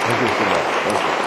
Thank you so much. Thank you.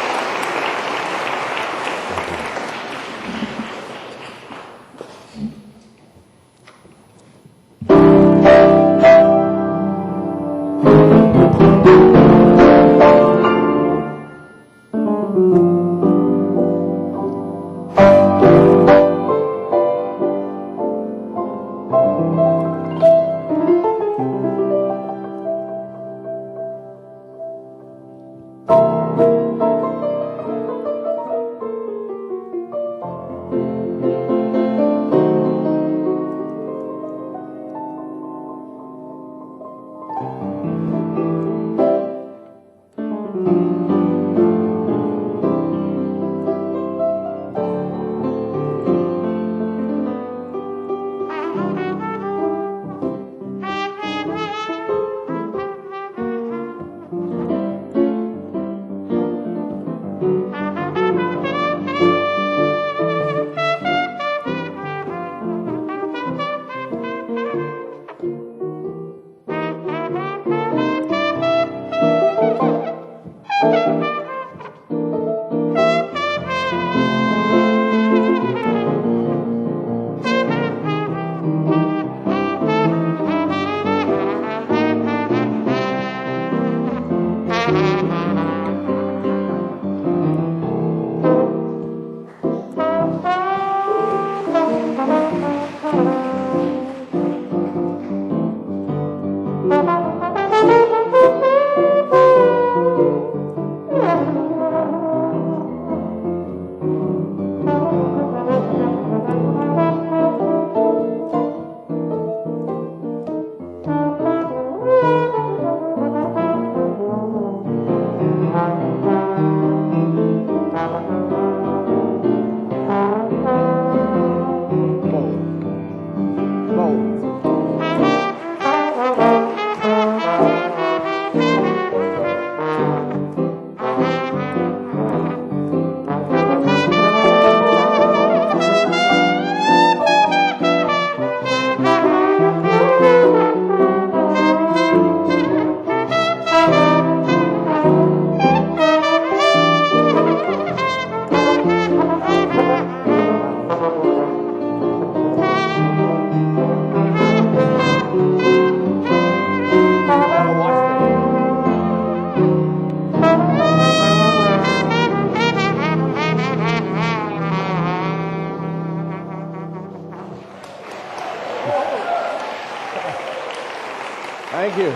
Thank you.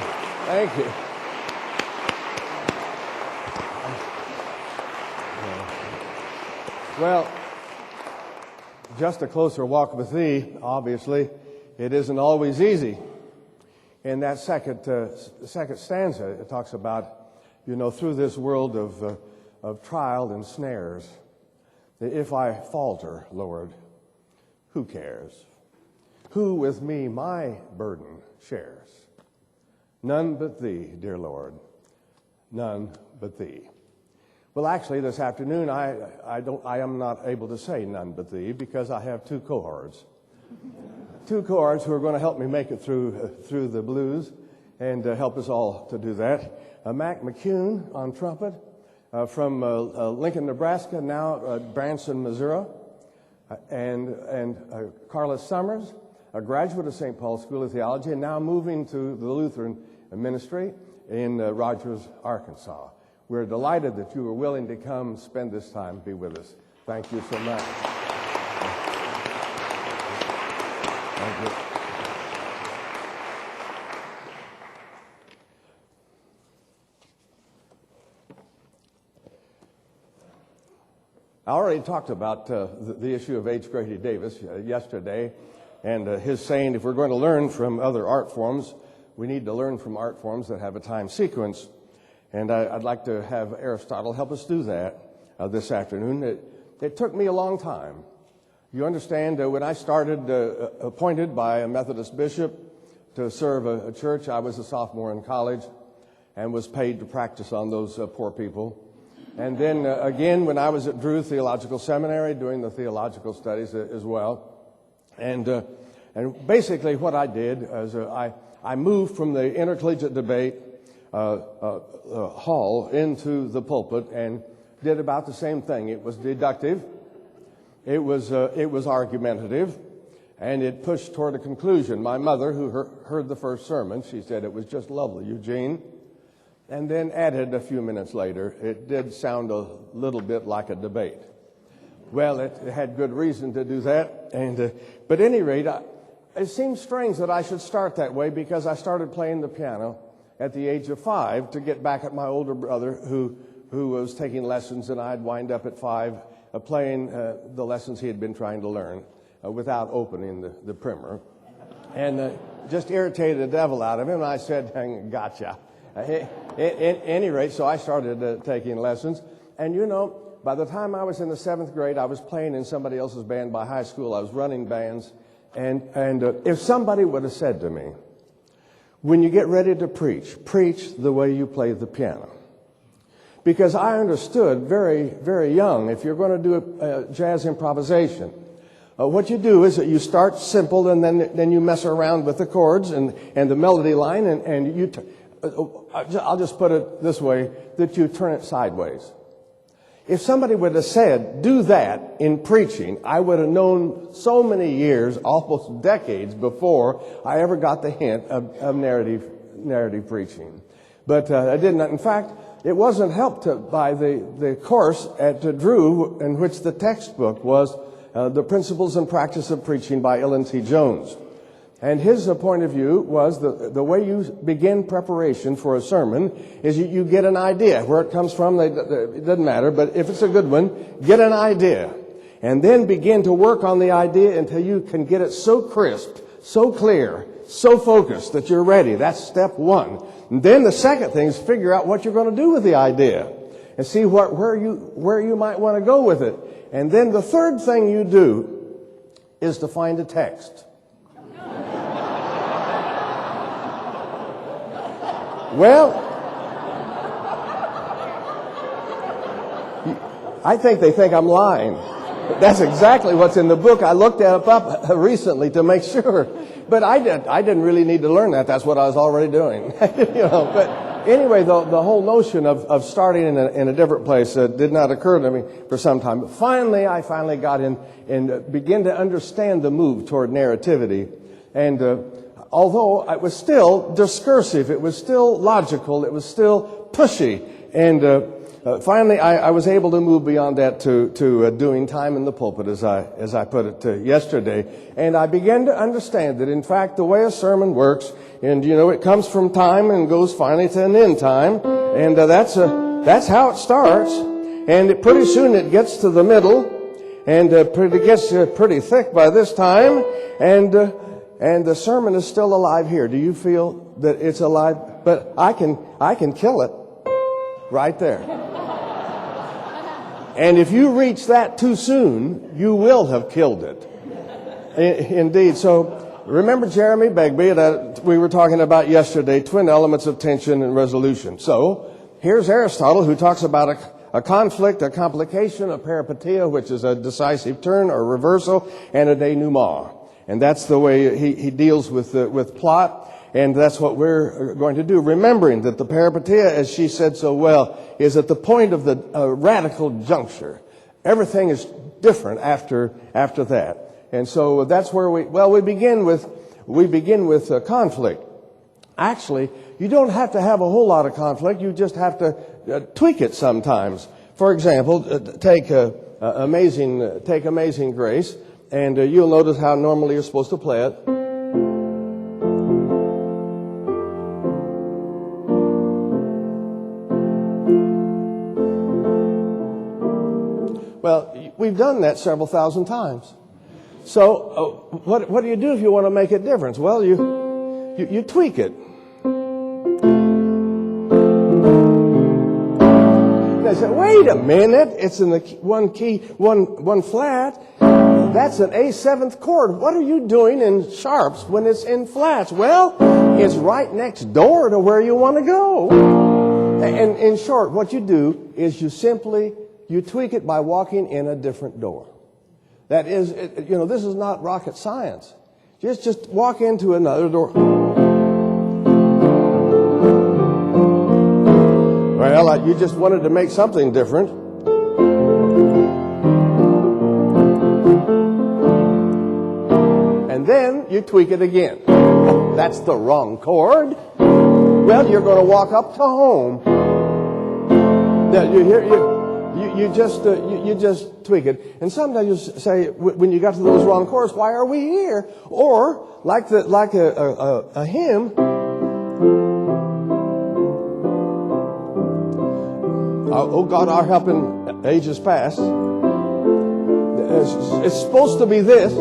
Thank you. Well, just a closer walk with thee, obviously, it isn't always easy. In that second stanza, it talks about, through this world of trial and snares, that if I falter, Lord, who cares? Who with me my burden shares? None but thee, dear Lord, none but thee. Well, actually, this afternoon, I am not able to say none but thee because I have two cohorts. Two cohorts who are going to help me make it through the blues and help us all to do that. Mac McCune on trumpet from Lincoln, Nebraska, now Branson, Missouri, and Carlos Summers, a graduate of St. Paul's School of Theology, and now moving to the Lutheran ministry in Rogers, Arkansas. We're delighted that you were willing to come spend this time, be with us. Thank you so much. Thank you. I already talked about the issue of H. Grady Davis yesterday, and his saying if we're going to learn from other art forms, we need to learn from art forms that have a time sequence. And I'd like to have Aristotle help us do that this afternoon. It took me a long time. You understand, when I started appointed by a Methodist bishop to serve a church, I was a sophomore in college and was paid to practice on those poor people. And then again, when I was at Drew Theological Seminary doing the theological studies as well. And basically what I did is I moved from the intercollegiate debate hall into the pulpit and did about the same thing. It was deductive, it was argumentative, and it pushed toward a conclusion. My mother, who heard the first sermon, she said it was just lovely, Eugene, and then added a few minutes later, it did sound a little bit like a debate. Well, it had good reason to do that, but at any rate, it seems strange that I should start that way because I started playing the piano at the age of 5 to get back at my older brother who was taking lessons, and I'd wind up at 5 playing the lessons he had been trying to learn without opening the primer, and just irritated the devil out of him. And I said, "Gotcha." At any rate, so I started taking lessons, and by the time I was in the 7th grade, I was playing in somebody else's band by high school. I was running bands, and if somebody would have said to me, "When you get ready to preach the way you play the piano," because I understood very, very young, if you're going to do jazz improvisation, what you do is that you start simple, and then you mess around with the chords and the melody line, and you I'll just put it this way, that you turn it sideways. If somebody would have said, "Do that in preaching," I would have known so many years, almost decades, before I ever got the hint of narrative preaching. But I did not. In fact, it wasn't helped by the course at Drew, in which the textbook was The Principles and Practice of Preaching by Ellen T. Jones. And his point of view was the way you begin preparation for a sermon is you get an idea. Where it comes from, it doesn't matter, but if it's a good one, get an idea. And then begin to work on the idea until you can get it so crisp, so clear, so focused that you're ready. That's step one. And then the second thing is figure out what you're going to do with the idea and see where you might want to go with it. And then the third thing you do is to find a text. Well, I think they think I'm lying. That's exactly what's in the book. I looked it up recently to make sure. But I didn't really need to learn that. That's what I was already doing. But anyway, the whole notion of starting in a different place did not occur to me for some time. But I finally got in and began to understand the move toward narrativity. And although it was still discursive, it was still logical, it was still pushy. And finally, I was able to move beyond that to doing time in the pulpit, as I put it yesterday. And I began to understand that, in fact, the way a sermon works, and it comes from time and goes finally to an end time, and that's how it starts. And pretty soon it gets to the middle, and it gets pretty thick by this time, and the sermon is still alive here. Do you feel that it's alive? But I can kill it right there. And if you reach that too soon, you will have killed it. Indeed. So remember Jeremy Begbie that we were talking about yesterday, twin elements of tension and resolution. So here's Aristotle, who talks about a conflict, a complication, a peripety, which is a decisive turn or reversal, and a denouement. And that's the way he deals with plot. And that's what we're going to do, remembering that the peripety, as she said so well, is at the point of the radical juncture. Everything is different after that. And so that's where we begin with conflict. Actually, you don't have to have a whole lot of conflict. You just have to tweak it sometimes. For example, take Amazing Grace, and you'll notice how normally you're supposed to play it. Well, we've done that several thousand times. So what do you do if you want to make a difference? Well, you tweak it. I said, wait a minute, it's in the one key, one flat. That's an A7th chord. What are you doing in sharps when it's in flats? Well, it's right next door to where you want to go. And in short, what you do is you tweak it by walking in a different door. That is, this is not rocket science. Just walk into another door. You just wanted to make something different. And then you tweak it again. That's the wrong chord. Well, you're going to walk up to home. You just tweak it. And sometimes you say, when you got to those wrong chords, why are we here? Or like a hymn. Oh God, our help in ages past. It's supposed to be this.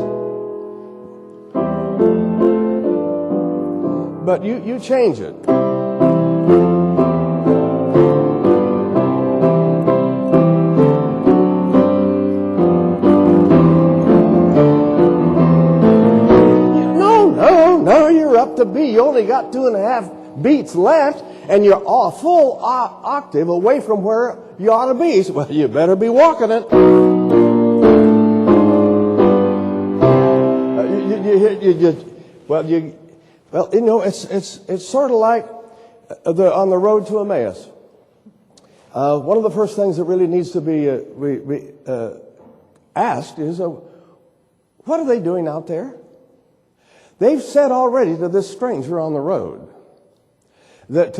But you change it. No, you're up to B. You only got 2.5 beats left, and you're a full octave away from where you ought to be. So, well, you better be walking it. It's sort of like on the road to Emmaus. One of the first things that really needs to be asked is, what are they doing out there? They've said already to this stranger on the road that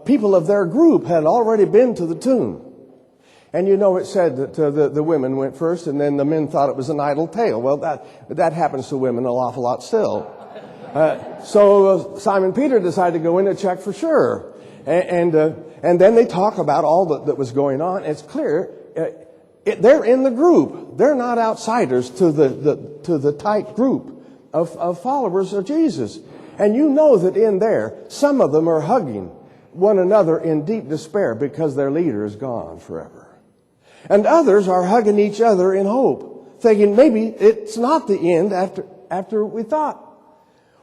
people of their group had already been to the tomb. And it said that the women went first, and then the men thought it was an idle tale. Well, that happens to women an awful lot still. So Simon Peter decided to go in and check for sure. And then they talk about all that was going on. It's clear they're in the group. They're not outsiders to the tight group of followers of Jesus. And you know that in there, some of them are hugging one another in deep despair because their leader is gone forever. And others are hugging each other in hope, thinking maybe it's not the end after we thought.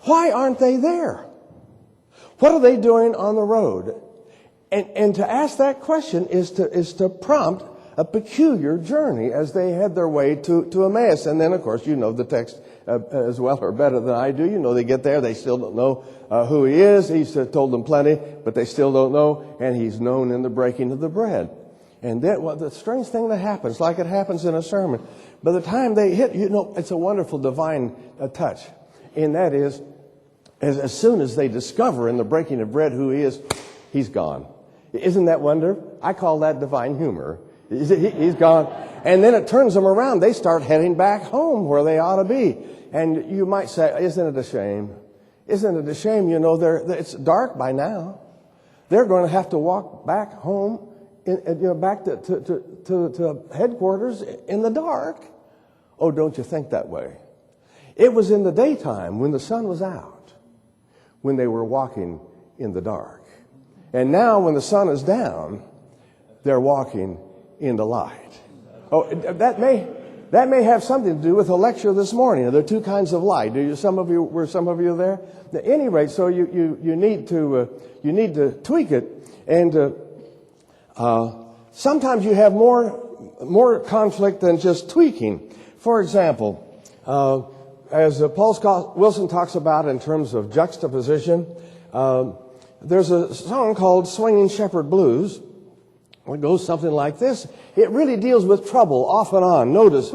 Why aren't they there? What are they doing on the road? And to ask that question is to prompt a peculiar journey as they head their way to Emmaus. And then, of course, you know the text as well or better than I do. They get there. They still don't know who he is. He's told them plenty, but they still don't know. And he's known in the breaking of the bread. And then, the strange thing that happens, like it happens in a sermon, by the time they hit, it's a wonderful divine touch. And that is, as soon as they discover in the breaking of bread who he is, he's gone. Isn't that wonder? I call that divine humor. He's gone. And then it turns them around. They start heading back home where they ought to be. And you might say, isn't it a shame? Isn't it a shame? It's dark by now. They're going to have to walk back home, back to headquarters in the dark. Oh, don't you think that way? It was in the daytime when the sun was out, when they were walking in the dark. And now when the sun is down, they're walking in the light. Oh, that may have something to do with the lecture this morning. There are two kinds of light. Were some of you there? At any rate, so you need to tweak it, and sometimes you have more conflict than just tweaking. For example, as Paul Scott Wilson talks about in terms of juxtaposition, there's a song called "Swinging Shepherd Blues." It goes something like this. It really deals with trouble off and on. Notice,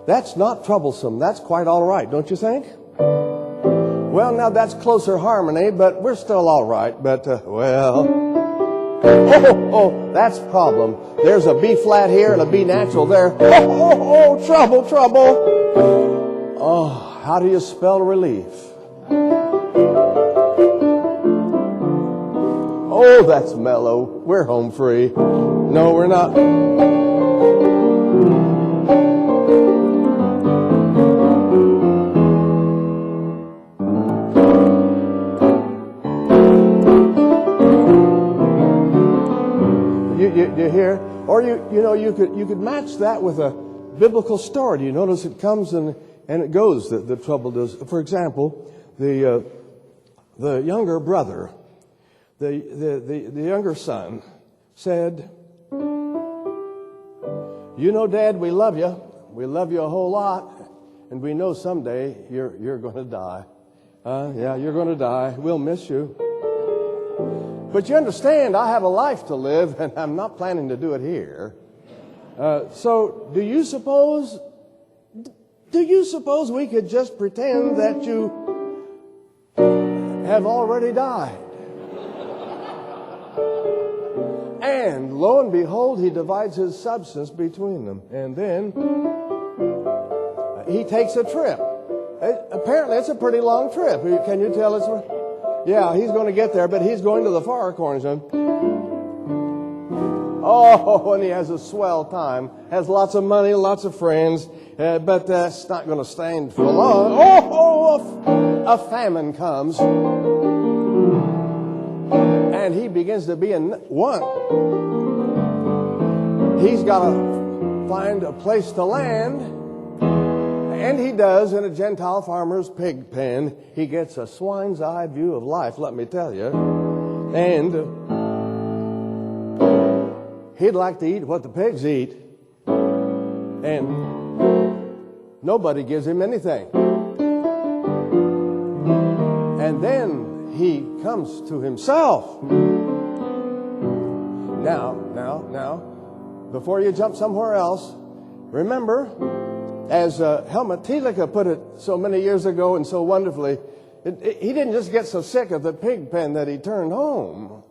that's not troublesome. That's quite all right, don't you think? Well, now that's closer harmony, but we're still all right. But, that's problem. There's a B flat here and a B natural there. Trouble. Oh, how do you spell relief? Oh, that's mellow. We're home free. No, we're not. You hear? Or you could match that with a biblical story. You notice it comes and it goes. The trouble does. For example, the younger brother. The younger son said, Dad, we love you. We love you a whole lot. And we know someday you're going to die. Yeah, you're going to die. We'll miss you. But you understand, I have a life to live, and I'm not planning to do it here. So do you suppose we could just pretend that you have already died? And lo and behold, he divides his substance between them. And then he takes a trip. Apparently, it's a pretty long trip. Can you tell us? Yeah, he's going to get there, but he's going to the far corners. Oh, and he has a swell time. Has lots of money, lots of friends, but that's not going to stand for long. A famine comes. And he begins to be in one. He's got to find a place to land. And he does in a Gentile farmer's pig pen. He gets a swine's eye view of life, let me tell you. And he'd like to eat what the pigs eat. And nobody gives him anything. And then he comes to himself. Now, before you jump somewhere else, remember, as Helmut Thielicke put it so many years ago and so wonderfully, he didn't just get so sick of the pig pen that he turned home.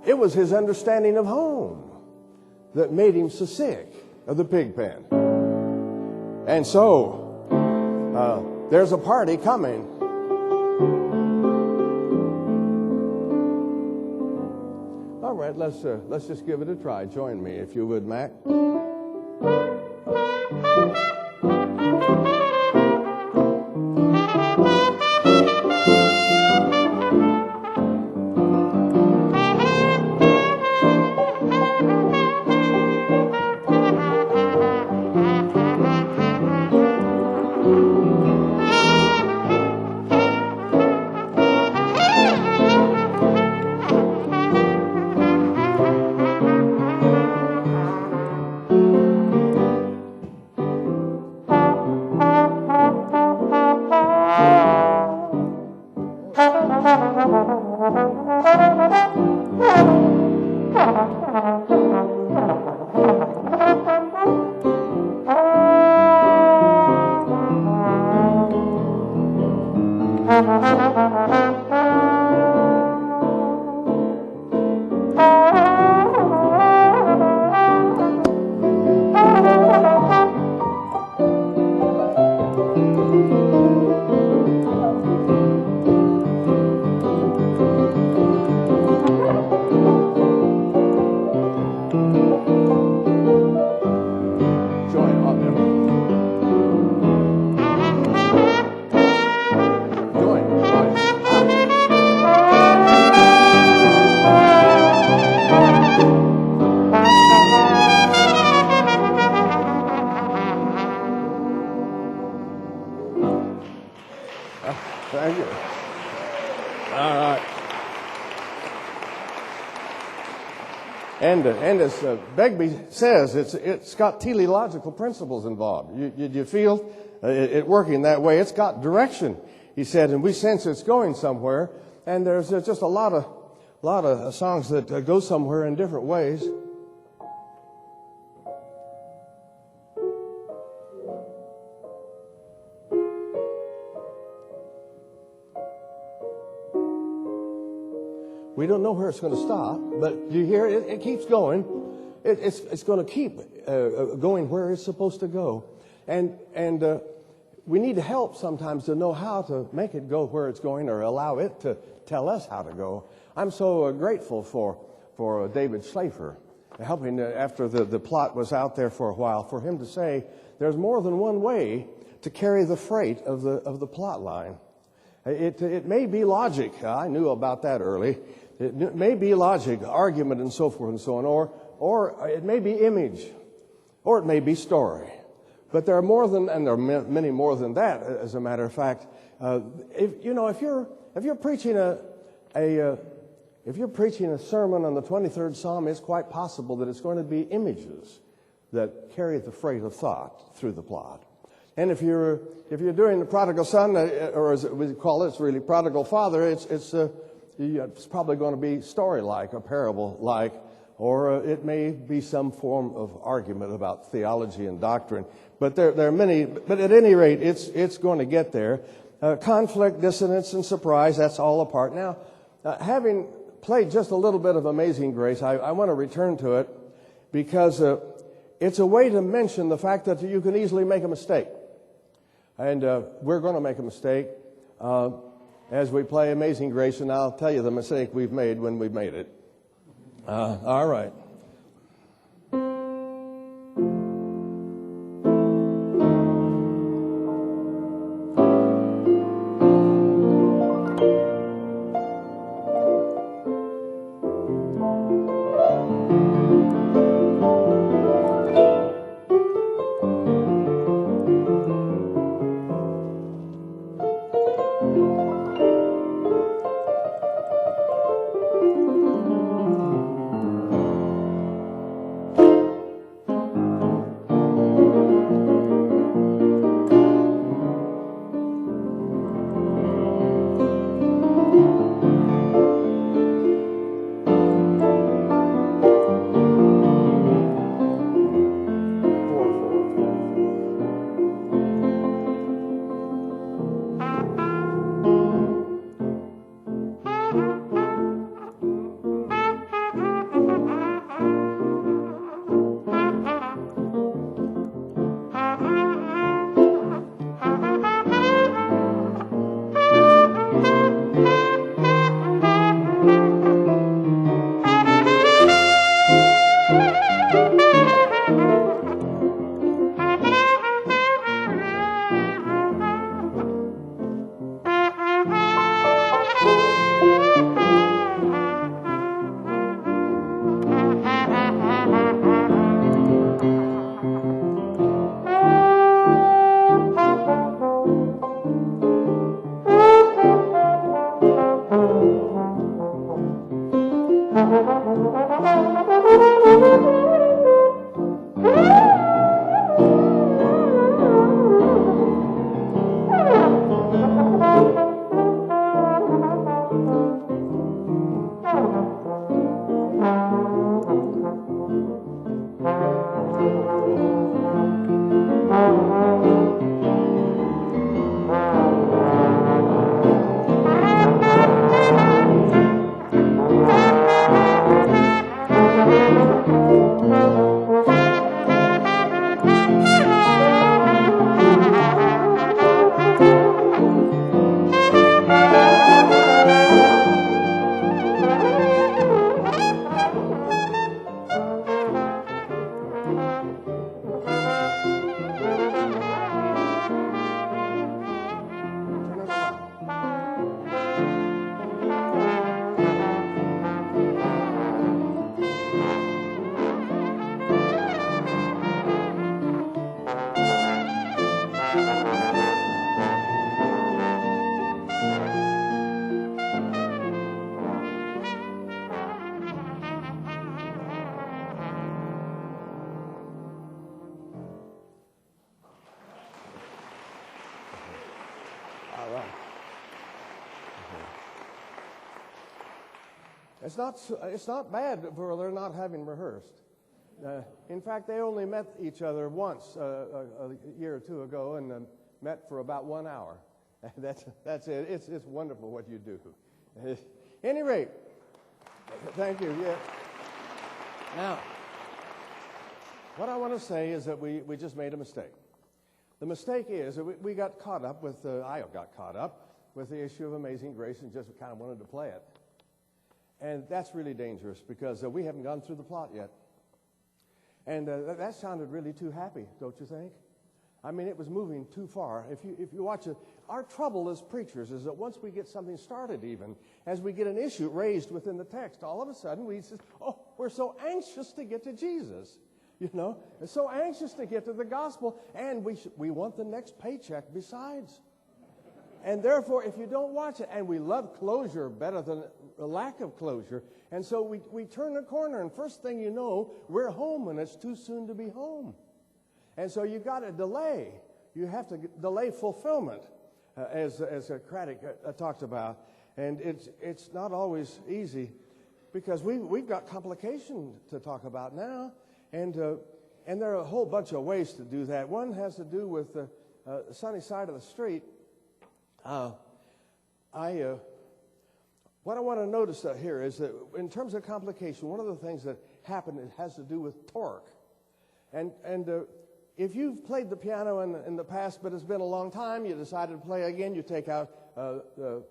It was his understanding of home that made him so sick of the pig pen. And so, there's a party coming. All right, let's just give it a try. Join me, if you would, Mac. Thank you. All right. And as Begbie says, it's got teleological principles involved. You feel it working that way. It's got direction, he said, and we sense it's going somewhere. And there's just a lot of songs that go somewhere in different ways. We don't know where it's going to stop, but you hear it, it keeps going. It's going to keep going where it's supposed to go. And we need help sometimes to know how to make it go where it's going or allow it to tell us how to go. I'm so grateful for David Schlafer helping after the plot was out there for a while, for him to say there's more than one way to carry the freight of the plot line. It may be logic. I knew about that early. It may be logic, argument, and so forth and so on, or it may be image, or it may be story. But there are more than, and there are many more than that. As a matter of fact, if you're preaching a sermon on the 23rd Psalm, it's quite possible that it's going to be images that carry the freight of thought through the plot. And if you're doing the prodigal son, or as we call it, it's really prodigal father, it's probably going to be story-like, a parable-like, or it may be some form of argument about theology and doctrine. But there are many. But at any rate, it's going to get there. Conflict, dissonance, and surprise, that's all a part. Now, having played just a little bit of Amazing Grace, I want to return to it because it's a way to mention the fact that you can easily make a mistake. And we're going to make a mistake as we play Amazing Grace, and I'll tell you the mistake we've made when we've made it. All right. It's not bad for they're not having rehearsed. In fact, they only met each other once a year or two ago and met for about 1 hour. That's it. It's wonderful what you do. At any rate, thank you. Yeah. Now, what I want to say is that we just made a mistake. The mistake is that we got caught up with, I got caught up with the issue of Amazing Grace and just kind of wanted to play it. And that's really dangerous because we haven't gone through the plot yet. And that sounded really too happy, don't you think? I mean, it was moving too far. If you watch it, our trouble as preachers is that once we get something started even, as we get an issue raised within the text, all of a sudden we say, oh, we're so anxious to get to Jesus. You know, we're so anxious to get to the gospel, and we want the next paycheck besides. And therefore, if you don't watch it, and we love closure better than a lack of closure, and so we turn the corner, and first thing you know, we're home, and it's too soon to be home. And so you got to delay you have to delay fulfillment, as Craddock talked about. And it's not always easy, because we've got complication to talk about now, and there are a whole bunch of ways to do that. One has to do with the sunny side of the street. What I want to notice here is that in terms of complication, one of the things that happened, it has to do with torque. And if you've played the piano in the past, but it's been a long time, you decided to play again, you take out the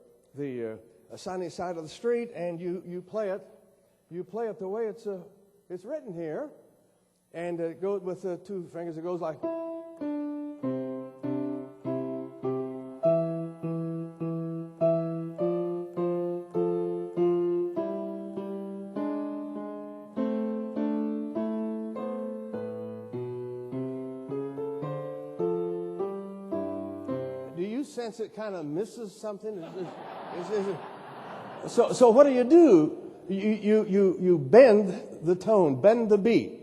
sunny side of the street, and you play it the way it's written here, and it goes with the two fingers. It goes like. Sense it kind of misses something. So what do? You bend the tone, bend the beat.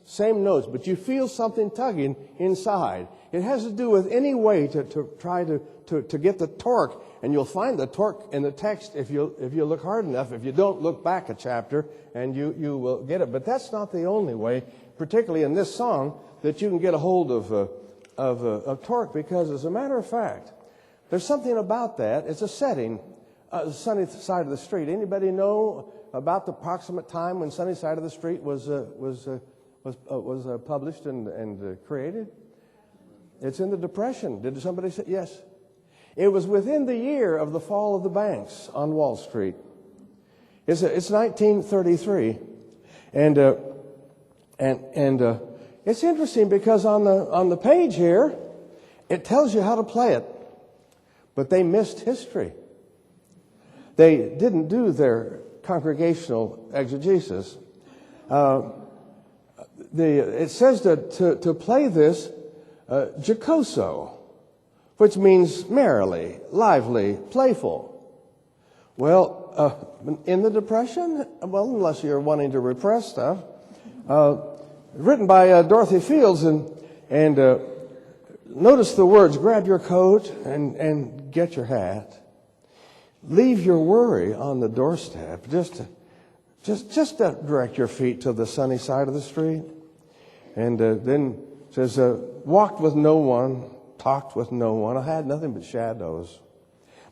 Same notes, but you feel something tugging inside. It has to do with any way to try to get the torque, and you'll find the torque in the text if you look hard enough. If you don't, look back a chapter, and you will get it. But that's not the only way, particularly in this song, that you can get a hold of torque, because as a matter of fact, there's something about that. It's a setting, sunny side of the street. Anybody know about the approximate time when Sunny Side of the Street was published and created? It's in the Depression. Did somebody say yes? It was within the year of the fall of the banks on Wall Street. It's 1933, and it's interesting because on the page here it tells you how to play it, but they missed history. They didn't do their congregational exegesis. It says that to play this jocoso, which means merrily, lively, playful. Well, in the Depression, well, unless you're wanting to repress stuff, written by Dorothy Fields, and notice the words: grab your coat and get your hat. Leave your worry on the doorstep. Just direct your feet to the sunny side of the street. And then it says, walked with no one, talked with no one. I had nothing but shadows.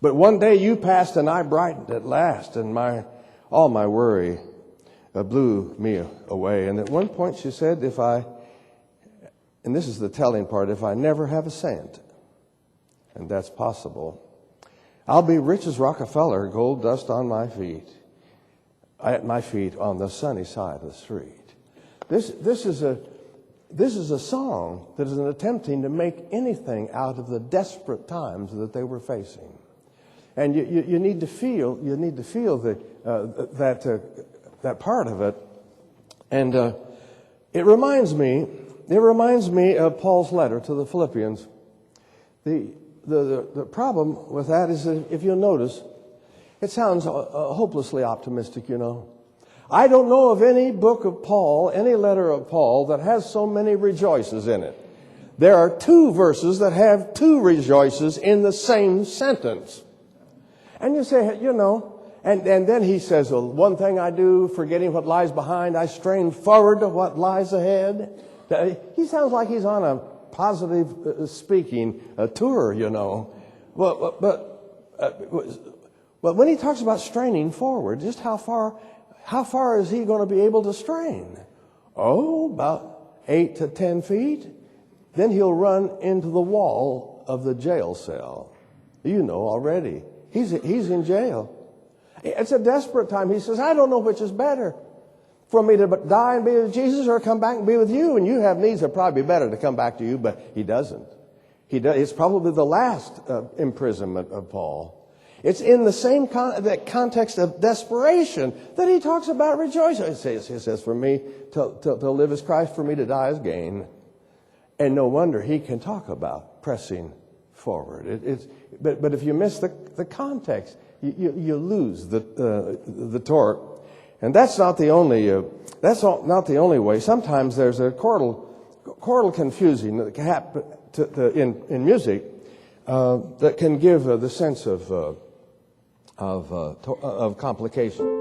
But one day you passed and I brightened at last, and all my worry blew me away. And at one point she said, and this is the telling part, if I never have a cent, and that's possible, I'll be rich as Rockefeller, gold dust on my feet, at my feet on the sunny side of the street. This is a song that is an attempting to make anything out of the desperate times that they were facing, and you need to feel that part of it, and it reminds me of Paul's letter to the Philippians. The problem with that is that if you'll notice, it sounds hopelessly optimistic, you know. I don't know of any book of Paul, any letter of Paul, that has so many rejoices in it. There are 2 verses that have 2 rejoices in the same sentence. And you say, you know, and then he says, well, one thing I do, forgetting what lies behind, I strain forward to what lies ahead. He sounds like he's on a positive speaking tour, you know. But when he talks about straining forward, just how far is he going to be able to strain? Oh, about 8 to 10 feet. Then he'll run into the wall of the jail cell. You know already. He's in jail. It's a desperate time. He says, I don't know which is better, for me to die and be with Jesus or come back and be with you. And you have needs that probably be better to come back to you, but he doesn't. It's probably the last imprisonment of Paul. It's in the same that context of desperation that he talks about rejoicing. He says, for me, to live is Christ, for me to die is gain. And no wonder he can talk about pressing forward. But if you miss the context, you lose the torque. And that's not the only way. Sometimes there's a chordal confusing that can happen in music that can give the sense of complication.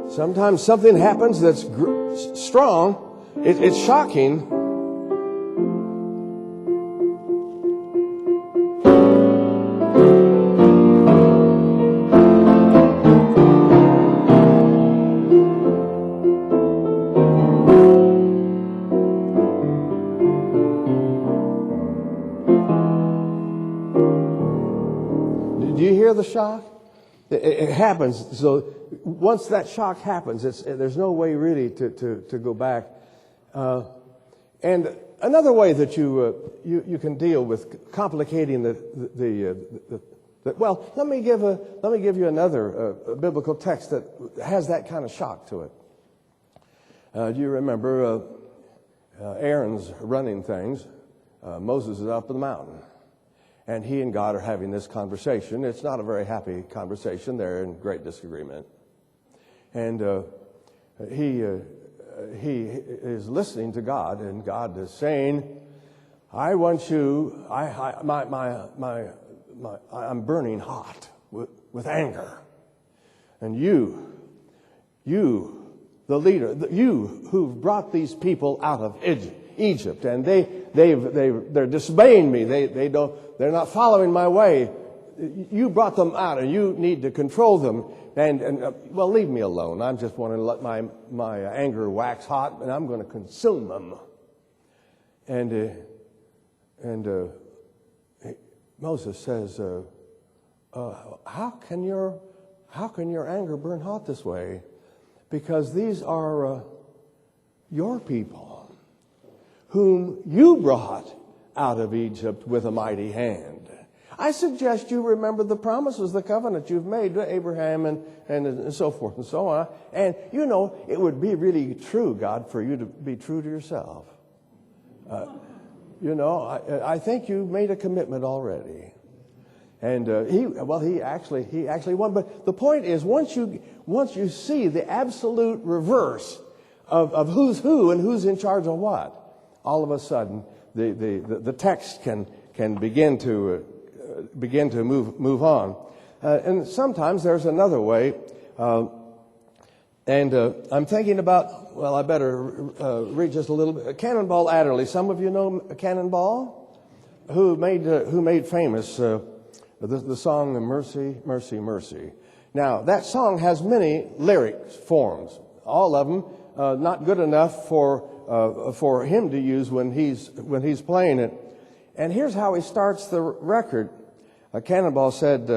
Sometimes something happens that's strong. It's shocking. Did you hear the shock? It happens. So once that shock happens, there's no way really to go back. And another way that you can deal with complicating well, let me give you another biblical text that has that kind of shock to it. Do you remember Aaron's running things? Moses is up on the mountain. And he and God are having this conversation. It's not a very happy conversation. They're in great disagreement. And he is listening to God, and God is saying, I want you, I'm burning hot with anger. And you, the leader, you who've brought these people out of Egypt, and they're disobeying me. They're not following my way. You brought them out, and you need to control them. Well, leave me alone. I'm just wanting to let my anger wax hot, and I'm going to consume them. And Moses says, "How can your anger burn hot this way? Because these are your people, whom you brought out of Egypt with a mighty hand. I suggest you remember the promises, the covenant you've made to Abraham and so forth and so on. And, it would be really true, God, for you to be true to yourself. I think you've made a commitment already." And he actually won. But the point is, once you see the absolute reverse of who's who and who's in charge of what, all of a sudden the text can begin to move on. And sometimes there's another way. I'm thinking about, well, I better read just a little bit. Cannonball Adderley. Some of you know Cannonball, who made famous the song "Mercy, Mercy, Mercy." Now, that song has many lyric forms. All of them not good enough for him to use when he's playing it. And here's how he starts the record. Cannonball said,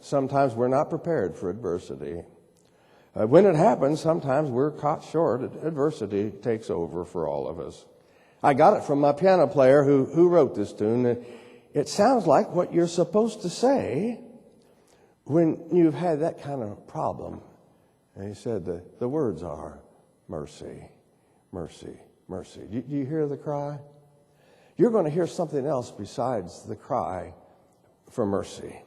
sometimes we're not prepared for adversity. When it happens, sometimes we're caught short. Adversity takes over for all of us. I got it from my piano player who wrote this tune. It sounds like what you're supposed to say when you've had that kind of problem. And he said the words are mercy, mercy, mercy. Do you hear the cry? You're going to hear something else besides the cry for mercy.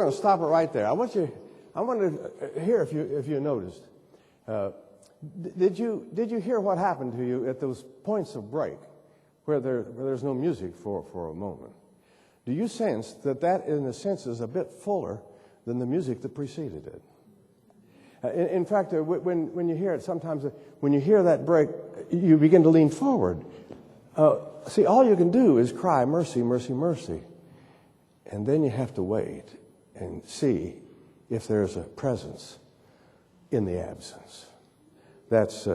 going to stop it right there. I want to hear if you noticed. Did you hear what happened to you at those points of break where there's no music for a moment? Do you sense that in a sense is a bit fuller than the music that preceded it? In fact, when you hear it, sometimes when you hear that break, you begin to lean forward. See, all you can do is cry, mercy, mercy, mercy. And then you have to wait and see if there's a presence in the absence. That's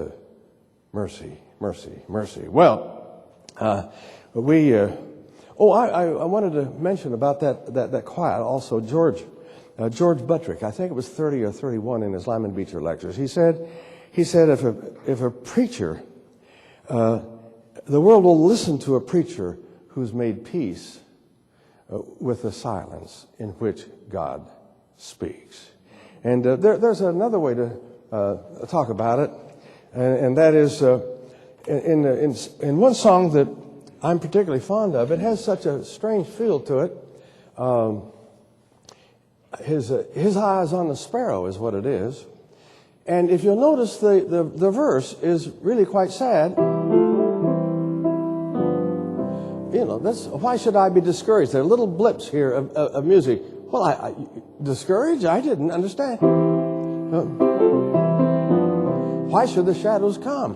mercy, mercy, mercy. Well, I wanted to mention about that quiet also. George Buttrick, I think it was 30 or 31 in his Lyman Beecher lectures. He said if a preacher, the world will listen to a preacher who's made peace with the silence in which God speaks. And there's another way to talk about it, and that is in one song that I'm particularly fond of. It has such a strange feel to it. His eyes on the sparrow is what it is. And if you'll notice, the verse is really quite sad. You know, why should I be discouraged? There are little blips here of music. Well, I discouraged? I didn't understand. Why should the shadows come?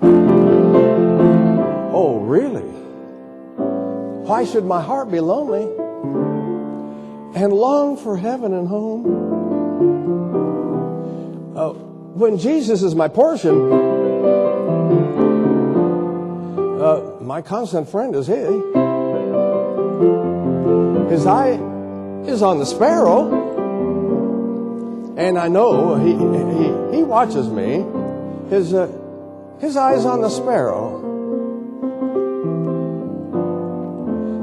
Oh, really? Why should my heart be lonely and long for heaven and home? When Jesus is my portion, my constant friend is He. His eye is on the sparrow, and I know He watches me. His eye is on the sparrow.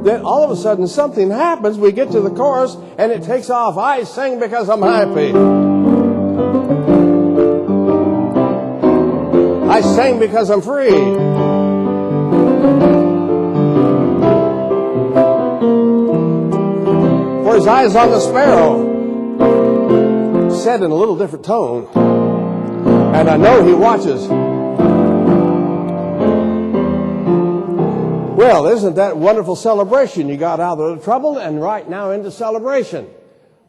Then all of a sudden something happens. We get to the chorus and it takes off. I sing because I'm happy. I sing because I'm free. For His eye is on the sparrow. Said in a little different tone. And I know He watches. Well, isn't that wonderful celebration? You got out of the trouble and right now into celebration.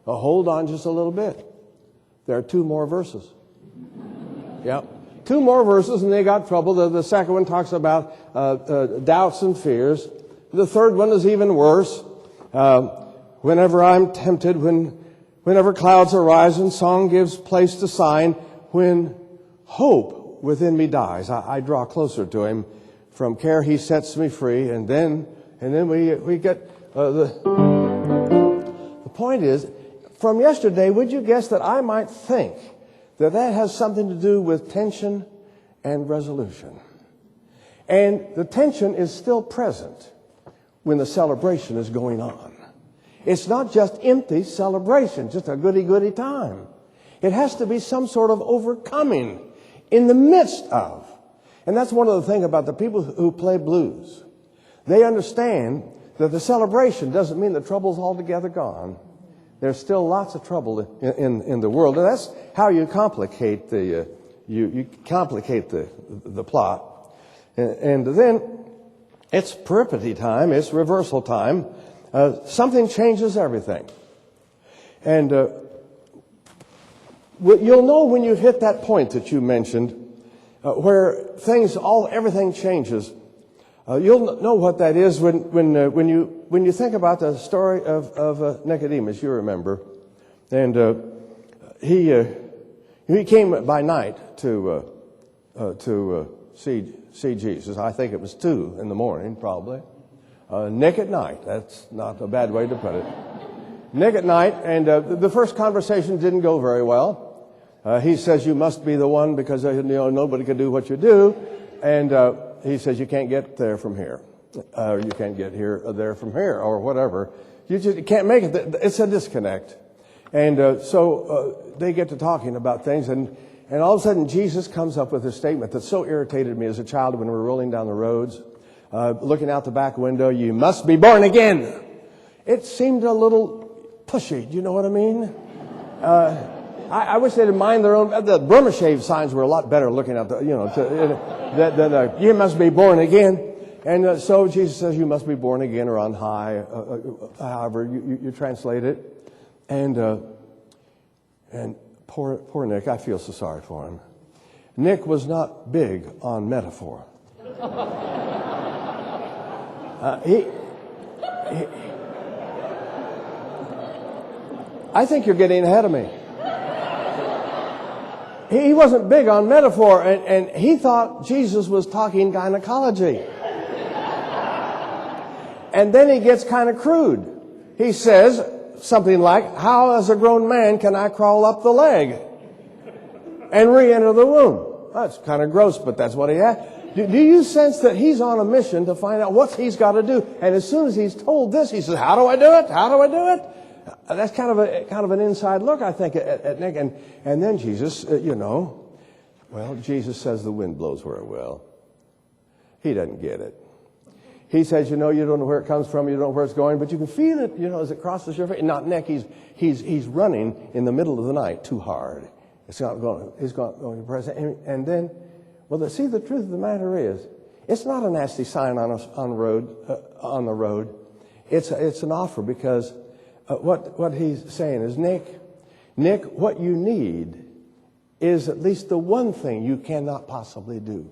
Well, hold on just a little bit. There are 2 more verses. Yep. 2 more verses and they got trouble. The second one talks about doubts and fears. The third one is even worse. Whenever I'm tempted, whenever clouds arise and song gives place to sign, when hope within me dies, I draw closer to Him. From care He sets me free, and then we get the point is, from yesterday, would you guess that I might think that has something to do with tension and resolution? And the tension is still present when the celebration is going on. It's not just empty celebration, just a goody-goody time. It has to be some sort of overcoming in the midst of. And that's one of the things about the people who play blues. They understand that the celebration doesn't mean the trouble's altogether gone. There's still lots of trouble in the world. And that's how you complicate the plot. And then it's peripety time, it's reversal time. Something changes everything. And you'll know when you've hit that point that you mentioned, where everything changes. You'll know what that is when you think about the story of Nicodemus. You remember, and he came by night to see Jesus. I think it was 2 in the morning, probably. Nick at night. That's not a bad way to put it. Nick at night, and the first conversation didn't go very well. He says, you must be the one because nobody can do what you do. And he says, you can't get there from here. You can't get there from here, or whatever. You just can't make it. It's a disconnect. And so they get to talking about things. And all of a sudden, Jesus comes up with a statement that so irritated me as a child when we were rolling down the roads, looking out the back window, you must be born again. It seemed a little pushy. Do you know what I mean? I wish they'd mind their own. The Burma shave signs were a lot better looking at the, you must be born again. And so Jesus says you must be born again or on high, however you translate it. And poor Nick, I feel so sorry for him. Nick was not big on metaphor. I think you're getting ahead of me. He wasn't big on metaphor, and he thought Jesus was talking gynecology. And then he gets kind of crude. He says something like, how as a grown man can I crawl up the leg and re-enter the womb? That's kind of gross, but that's what he had. Do you sense that he's on a mission to find out what he's got to do? And as soon as he's told this, he says, how do I do it? How do I do it? That's kind of an inside look, I think, at Nick. And then Jesus, Jesus says the wind blows where it will. He doesn't get it. He says, you don't know where it comes from, you don't know where it's going, but you can feel it, as it crosses your face. Not Nick, he's running in the middle of the night too hard. It's not going to press. And then, the truth of the matter is, it's not a nasty sign on the road. It's an offer, because what he's saying is, Nick, what you need is at least the one thing you cannot possibly do.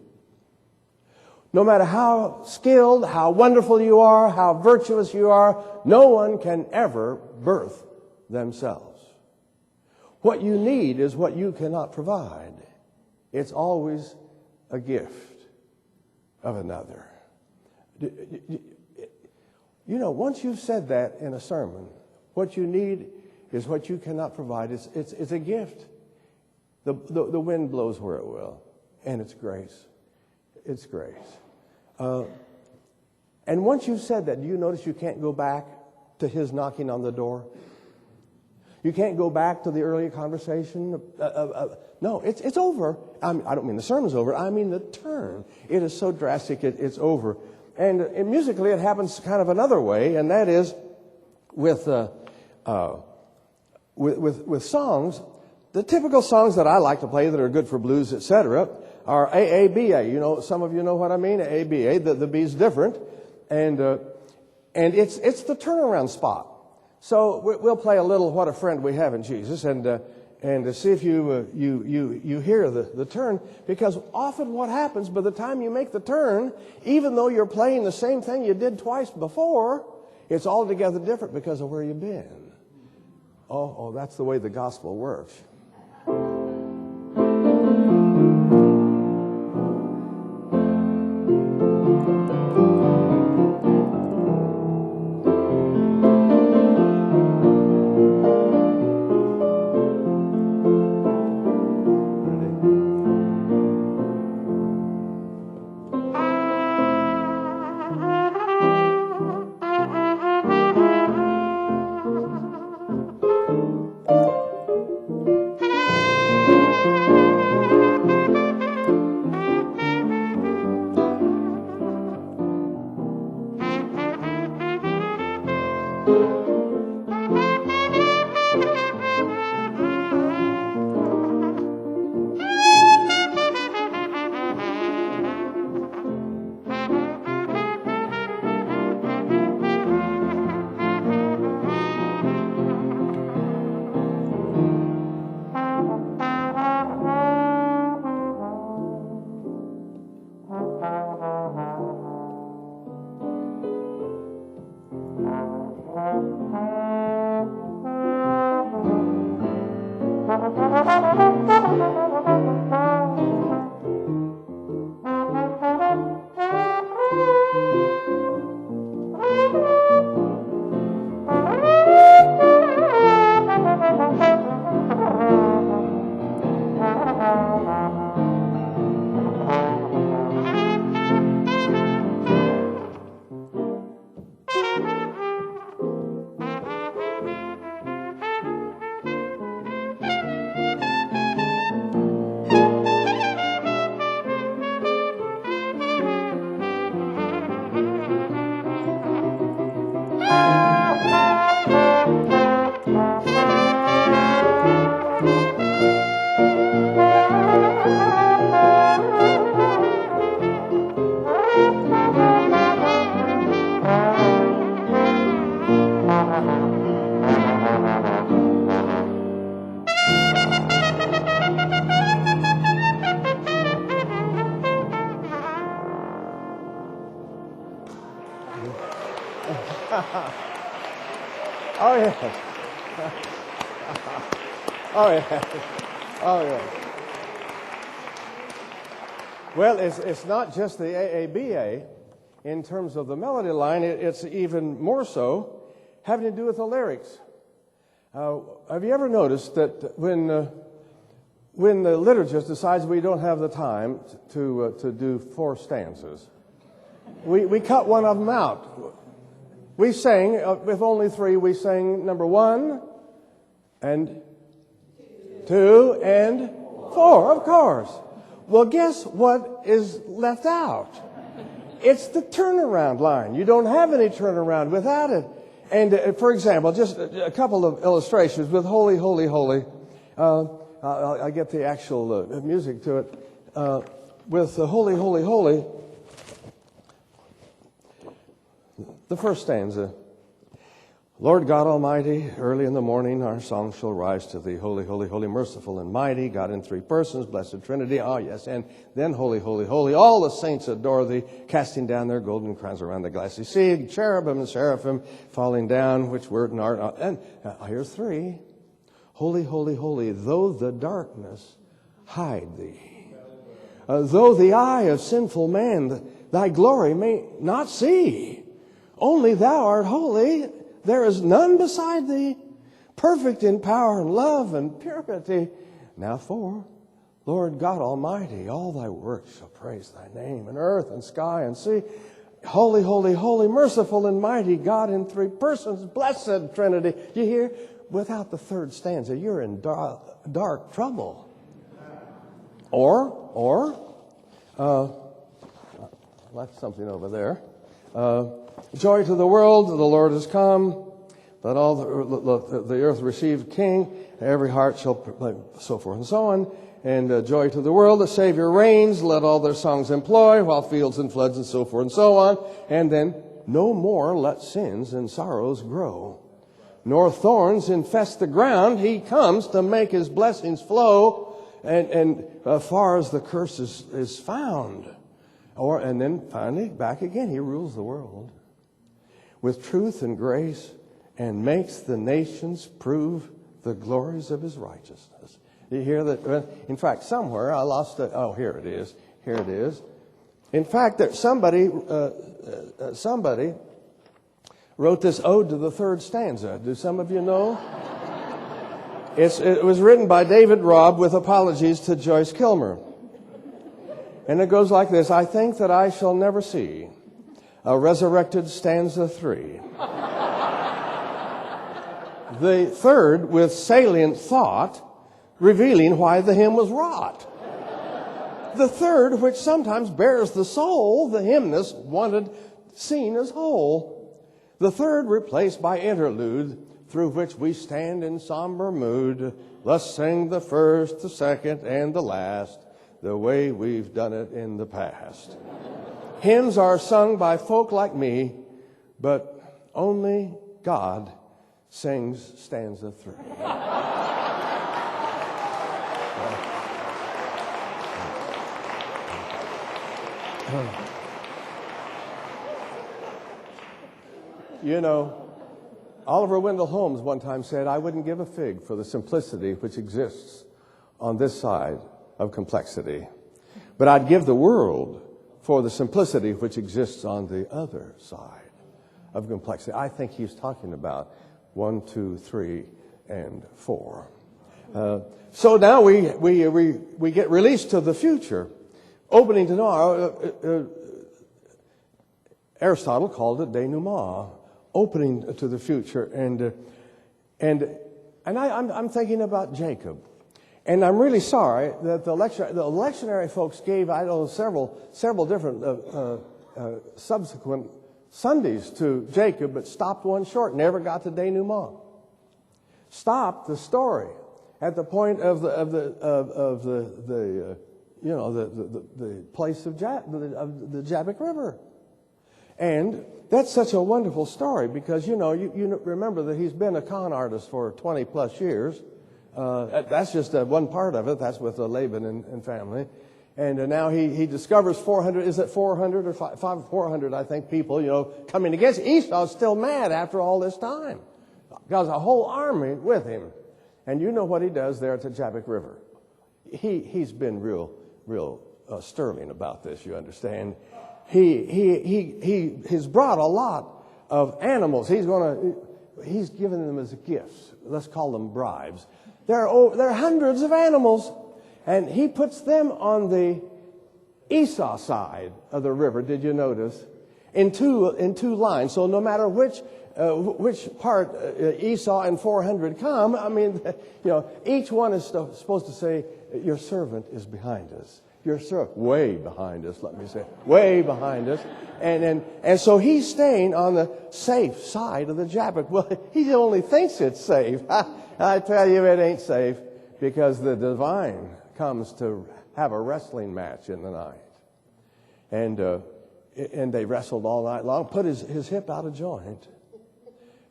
No matter how skilled, how wonderful you are, how virtuous you are, no one can ever birth themselves. What you need is what you cannot provide. It's always a gift of another. Once you've said that in a sermon, what you need is what you cannot provide. It's a gift. The wind blows where it will, and it's grace. It's grace. And once you've said that, do you notice you can't go back to his knocking on the door? You can't go back to the earlier conversation. No, it's over. I don't mean the sermon's over. I mean the turn. It is so drastic, it's over. And musically, it happens kind of another way, and that is with songs. The typical songs that I like to play that are good for blues, etc., are AABA. Some of you know what I mean. AABA. The B's different, and it's the turnaround spot. So we'll play a little "What a Friend We Have in Jesus," and see if you hear the turn, because often what happens by the time you make the turn, even though you're playing the same thing you did twice before, it's altogether different because of where you've been. Oh, that's the way the gospel works. Oh, yeah. Oh, yeah. Oh, yeah. Well, it's not just the AABA in terms of the melody line. It's even more so having to do with the lyrics. Have you ever noticed that when the liturgist decides we don't have the time to do 4 stanzas, we cut one of them out. We sang, with only 3, we sang number 1 and 2 and 4, of course. Well, guess what is left out? It's the turnaround line. You don't have any turnaround without it. And for example, just a couple of illustrations with Holy, Holy, Holy. I'll get the actual music to it. With Holy, Holy, Holy, the first stanza. Lord God Almighty, early in the morning our song shall rise to thee. Holy, holy, holy, merciful and mighty, God in 3 persons, blessed Trinity. Oh, yes, and then holy, holy, holy. All the saints adore thee, casting down their golden crowns around the glassy sea. Cherubim and seraphim falling down, which word and art. And here's 3. Holy, holy, holy, though the darkness hide thee. Though the eye of sinful man thy glory may not see. Only thou art holy. There is none beside thee, perfect in power and love and purity. Now 4, Lord God Almighty, all thy works shall praise thy name, in earth and sky and sea. Holy, holy, holy, merciful and mighty, God in 3 persons, blessed Trinity. You hear? Without the 3rd stanza, you're in dark trouble. Or, left something over there. Joy to the world, the Lord has come. Let all the earth receive King. Every heart shall, so forth and so on. And joy to the world, the Savior reigns. Let all their songs employ, while fields and floods and so forth and so on. And then, no more let sins and sorrows grow, nor thorns infest the ground. He comes to make his blessings flow, and far as the curse is found. And then finally, back again, he rules the world with truth and grace, and makes the nations prove the glories of his righteousness. You hear that? In fact, somewhere I lost it. Oh, here it is. Here it is. In fact, that somebody wrote this ode to the 3rd stanza. Do some of you know? It was written by David Robb with apologies to Joyce Kilmer. And it goes like this. I think that I shall never see a resurrected stanza 3. The 3rd with salient thought, revealing why the hymn was wrought. The 3rd, which sometimes bears the soul the hymnist wanted seen as whole. The 3rd replaced by interlude, through which we stand in somber mood. Thus sing the 1st, the 2nd, and the last, the way we've done it in the past. Hymns are sung by folk like me, but only God sings stanza 3. You know, Oliver Wendell Holmes one time said, I wouldn't give a fig for the simplicity which exists on this side of complexity, but I'd give the world for the simplicity which exists on the other side of complexity. I think he's talking about 1, 2, 3, and 4. So now we get released to the future. Opening to know, Aristotle called it denouement, opening to the future. And I'm thinking about Jacob. And I'm really sorry that the lectionary folks gave, I know, several different subsequent Sundays to Jacob, but stopped one short, never got to denouement. Stopped the story at the point of the place of the Jabbok River. And that's such a wonderful story because, you remember that he's been a con artist for 20 plus years. That's just one part of it. That's with Laban and family. And now he discovers 400, is it 400 or 400, I think, people, coming against Esau's still mad after all this time. Got a whole army with him. And you know what he does there at the Jabbok River. He's been real sterling about this, you understand. He's brought a lot of animals. He's given them as gifts. Let's call them bribes. There are hundreds of animals. And he puts them on the Esau side of the river, did you notice? In two lines. So no matter which part Esau and 400 come, I mean, each one is supposed to say, your servant is behind us. Your servant, way behind us, let me say, way behind us. And so he's staying on the safe side of the Jabbok. Well, he only thinks it's safe. I tell you, it ain't safe, because the divine comes to have a wrestling match in the night. And they wrestled all night long, put his hip out of joint.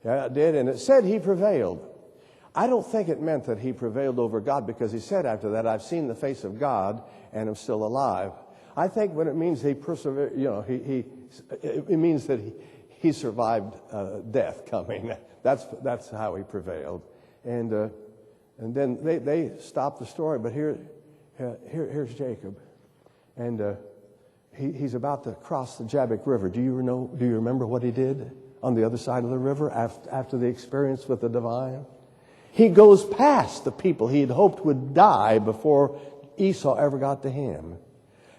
Yeah, it did, and it said he prevailed. I don't think it meant that he prevailed over God, because he said after that, I've seen the face of God and am still alive. I think what it means he persevered, it means that he survived death coming. That's how he prevailed. And then they stopped the story, but here's Jacob, and he's about to cross the Jabbok River. Do you remember what he did on the other side of the river after the experience with the divine? He goes past the people he had hoped would die before Esau ever got to him.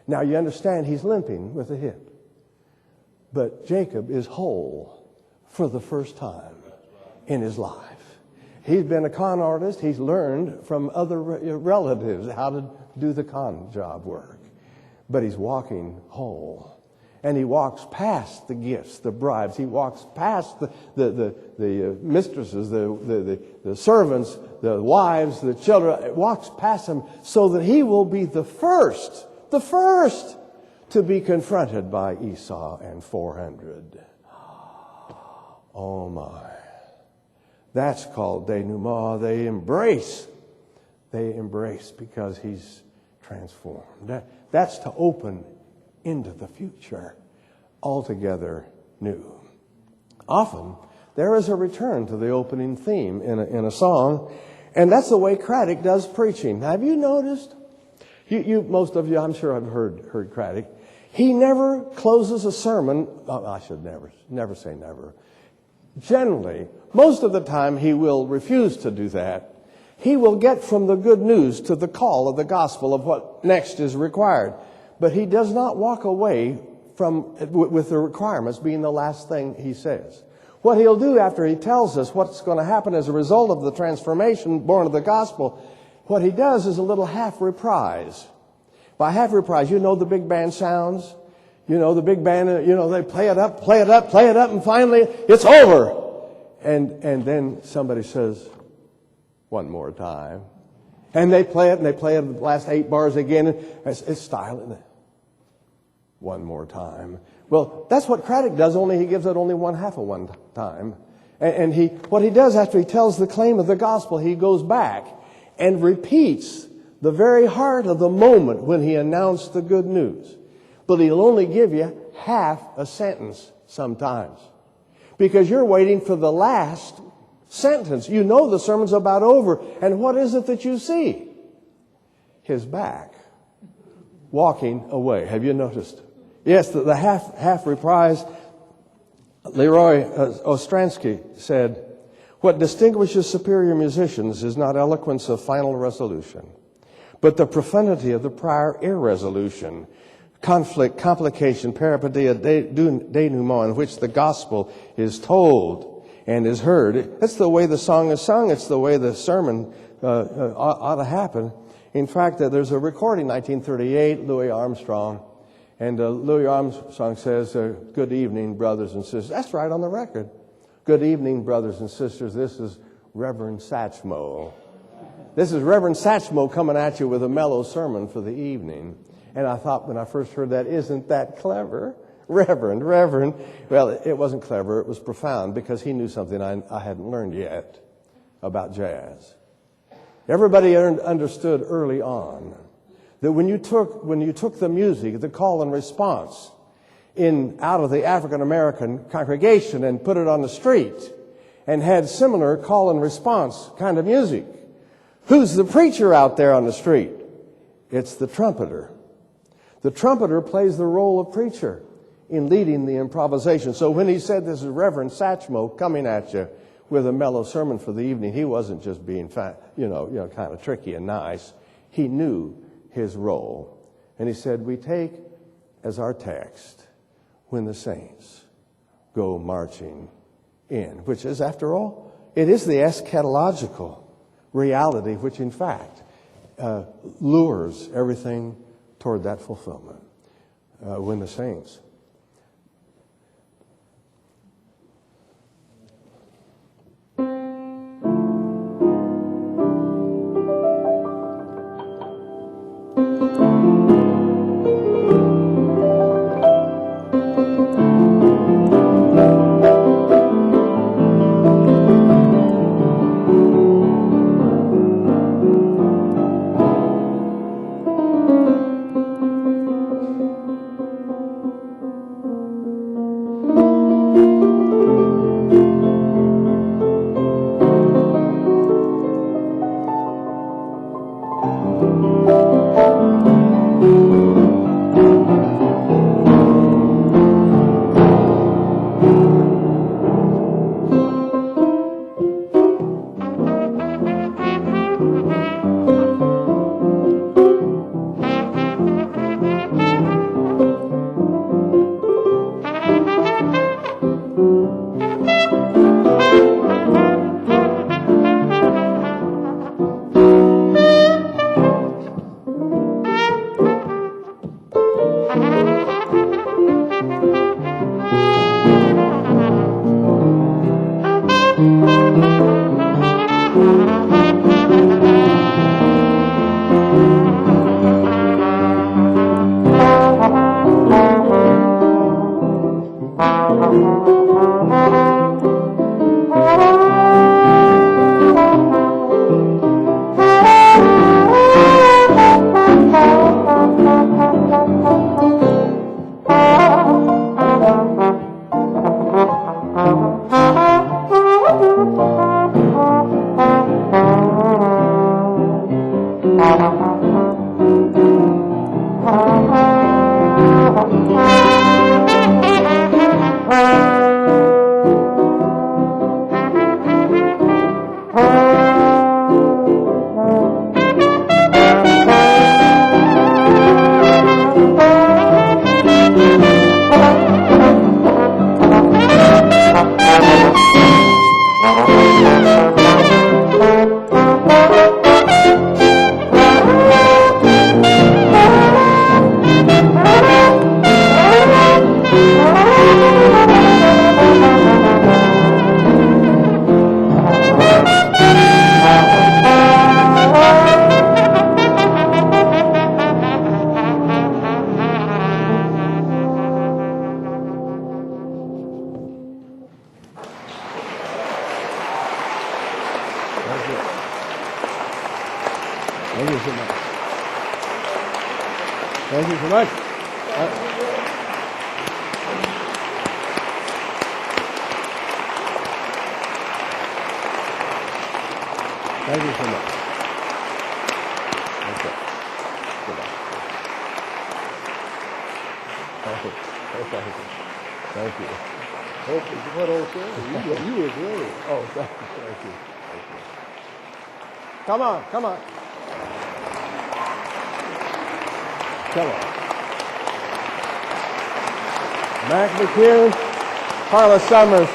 Now you understand, he's limping with a hip, but Jacob is whole for the first time in his life. He's been a con artist. He's learned from other relatives how to do the con job work. But he's walking whole. And he walks past the gifts, the bribes. He walks past the mistresses, the servants, the wives, the children. It walks past them so that he will be the first to be confronted by Esau and 400. Oh my. That's called denouement. They embrace because he's transformed. That's to open into the future, altogether new. Often, there is a return to the opening theme in a song, and that's the way Craddock does preaching. Have you noticed? You most of you, I'm sure, have heard Craddock. He never closes a sermon. I should never say never. Generally, most of the time, he will refuse to do that. He will get from the good news to the call of the gospel of what next is required. But he does not walk away with the requirements being the last thing he says. What he'll do after he tells us what's going to happen as a result of the transformation born of the gospel, what he does is a little half reprise. By half reprise, the big band sounds. The big band, they play it up, and finally it's over. And then somebody says, one more time. And they play it, the last 8 bars again. It's style, isn't it? One more time. Well, that's what Craddock does, only he gives it only one half of one time. And what he does after he tells the claim of the gospel, he goes back and repeats the very heart of the moment when he announced the good news. But he'll only give you half a sentence sometimes, because you're waiting for the last sentence. You know the sermon's about over, and what is it that you see? His back, walking away. Have you noticed? Yes, the half reprise. Leroy Ostransky said, "What distinguishes superior musicians is not eloquence of final resolution, but the profundity of the prior irresolution. Conflict, complication, peripety, a denouement in which the gospel is told and is heard." That's the way the song is sung. It's the way the sermon ought to happen. In fact, there's a recording, 1938, Louis Armstrong. And Louis Armstrong says, "Good evening, brothers and sisters." That's right on the record. "Good evening, brothers and sisters. This is Reverend Satchmo. This is Reverend Satchmo coming at you with a mellow sermon for the evening." And I thought when I first heard that, isn't that clever? Reverend. Well, it wasn't clever. It was profound, because he knew something I hadn't learned yet about jazz. Everybody understood early on that when you took the music, the call and response, out of the African American congregation and put it on the street and had similar call and response kind of music, who's the preacher out there on the street? It's the trumpeter. The trumpeter plays the role of preacher in leading the improvisation. So when he said, this is Reverend Satchmo coming at you with a mellow sermon for the evening, he wasn't just being kind of tricky and nice. He knew his role. And he said, we take as our text, when the saints go marching in, which is, after all, it is the eschatological reality which, in fact, lures everything toward that fulfillment. When the saints. Thank you so much. Thank you so much. Thank you so much. Okay. Goodbye. Thank you. Thank you. Oh, what old sir? You were great. Oh, thank you. Thank you. Come on, come on. Come on. Mac McHugh, Carla Summers.